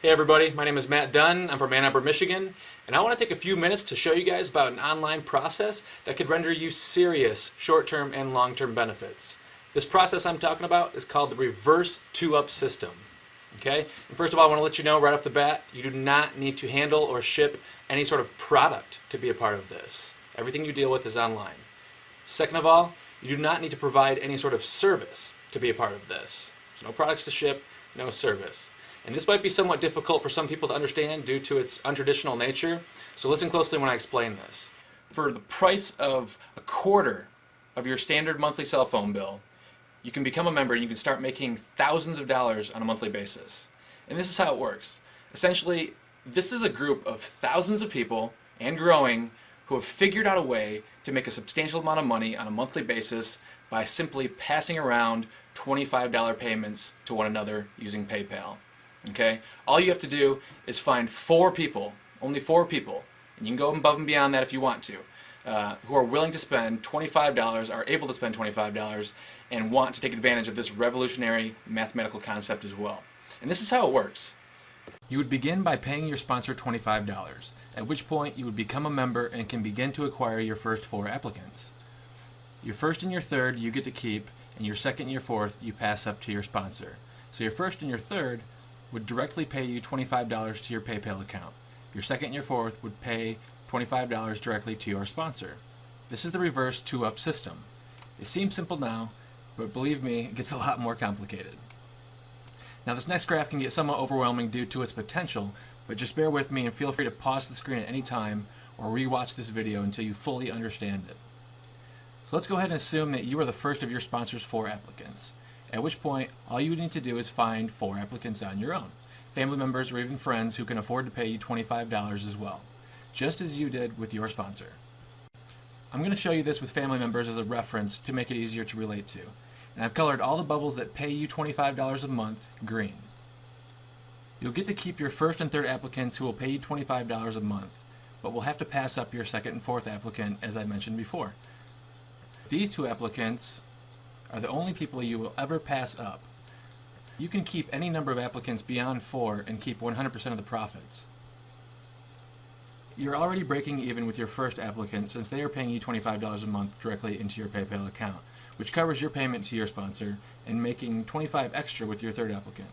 Hey everybody, my name is Matt Dunn. I'm from Ann Arbor, Michigan, and I want to take a few minutes to show you guys about an online process that could render you serious short-term and long-term benefits. This process I'm talking about is called the reverse two-up system. Okay? And first of all, I want to let you know right off the bat, you do not need to handle or ship any sort of product to be a part of this. Everything you deal with is online. Second of all, you do not need to provide any sort of service to be a part of this. So no products to ship, no service. And this might be somewhat difficult for some people to understand due to its untraditional nature, so listen closely when I explain this. For the price of a quarter of your standard monthly cell phone bill, you can become a member and you can start making thousands of dollars on a monthly basis. And this is how it works. Essentially, this is a group of thousands of people, and growing, who have figured out a way to make a substantial amount of money on a monthly basis by simply passing around $25 payments to one another using PayPal. Okay? All you have to do is find 4 people, only 4 people, and you can go above and beyond that if you want to, who are willing to spend $25, are able to spend $25, and want to take advantage of this revolutionary mathematical concept as well. And this is how it works. You would begin by paying your sponsor $25, at which point you would become a member and can begin to acquire your first 4 applicants. Your first and your third you get to keep, and your second and your fourth you pass up to your sponsor. So your first and your third would directly pay you $25 to your PayPal account. Your second and your fourth would pay $25 directly to your sponsor. This is the reverse two-up system. It seems simple now, but believe me, it gets a lot more complicated. Now this next graph can get somewhat overwhelming due to its potential, but just bear with me and feel free to pause the screen at any time or rewatch this video until you fully understand it. So let's go ahead and assume that you are the first of your sponsor's 4 applicants, at which point all you need to do is find 4 applicants on your own, family members or even friends who can afford to pay you $25 as well, just as you did with your sponsor. I'm going to show you this with family members as a reference to make it easier to relate to. And I've colored all the bubbles that pay you $25 a month green. You'll get to keep your first and third applicants who will pay you $25 a month, but will have to pass up your second and fourth applicant, as I mentioned before. These 2 applicants are the only people you will ever pass up. You can keep any number of applicants beyond 4 and keep 100% of the profits. You're already breaking even with your first applicant since they are paying you $25 a month directly into your PayPal account, which covers your payment to your sponsor, and making $25 extra with your third applicant.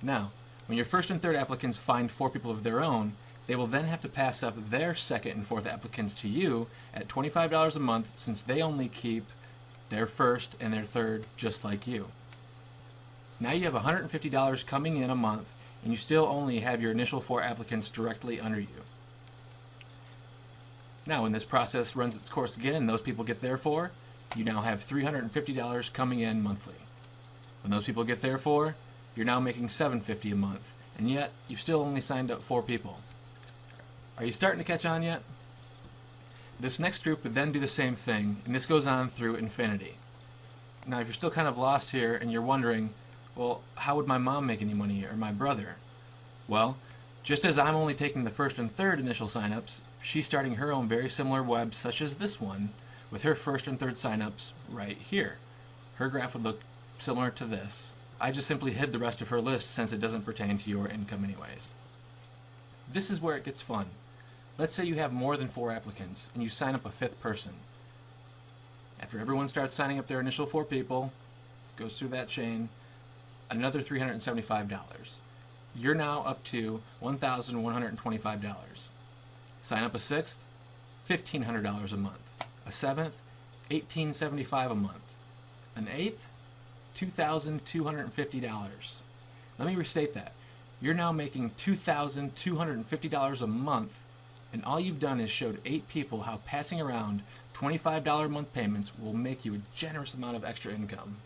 Now, when your first and third applicants find 4 people of their own, they will then have to pass up their second and fourth applicants to you at $25 a month since they only keep their first and their third just like you. Now you have $150 coming in a month, and you still only have your initial 4 applicants directly under you. Now when this process runs its course again and those people get their 4, you now have $350 coming in monthly. When those people get their 4, you're now making $750 a month, and yet you've still only signed up 4 people. Are you starting to catch on yet? This next group would then do the same thing, and this goes on through infinity. Now if you're still kind of lost here and you're wondering, well, how would my mom make any money, or my brother? Well, just as I'm only taking the first and third initial signups, she's starting her own very similar web such as this one with her first and third signups right here. Her graph would look similar to this. I just simply hid the rest of her list since it doesn't pertain to your income anyways. This is where it gets fun. Let's say you have more than 4 applicants and you sign up a 5th person. After everyone starts signing up their initial 4 people, goes through that chain, another $375. You're now up to $1,125. Sign up a 6th, $1,500 a month. A 7th, $1,875 a month. An 8th, $2,250. Let me restate that. You're now making $2,250 a month, and all you've done is showed 8 people how passing around $25 a month payments will make you a generous amount of extra income.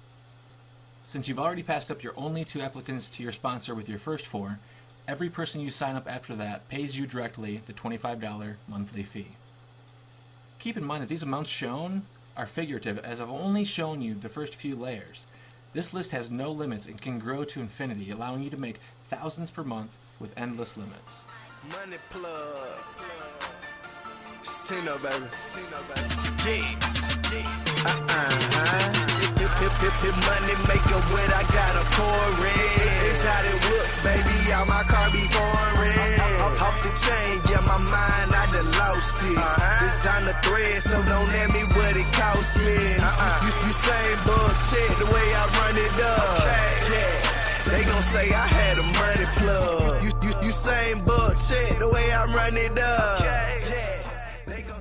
Since you've already passed up your only 2 applicants to your sponsor with your first 4, every person you sign up after that pays you directly the $25 monthly fee. Keep in mind that these amounts shown are figurative, as I've only shown you the first few layers. This list has no limits and can grow to infinity, allowing you to make thousands per month with endless limits. Money plug. Sino, baby. Yeah. Hip money maker, what I got a pour in. It's how it looks, baby. chain, yeah, my mind, I done lost it. It's on the thread, so don't ask me what it cost me. You same bullshit the way I run it up. Yeah, they gon' say I had a money plug. You same bullshit the way I run it up. Yeah, they gon'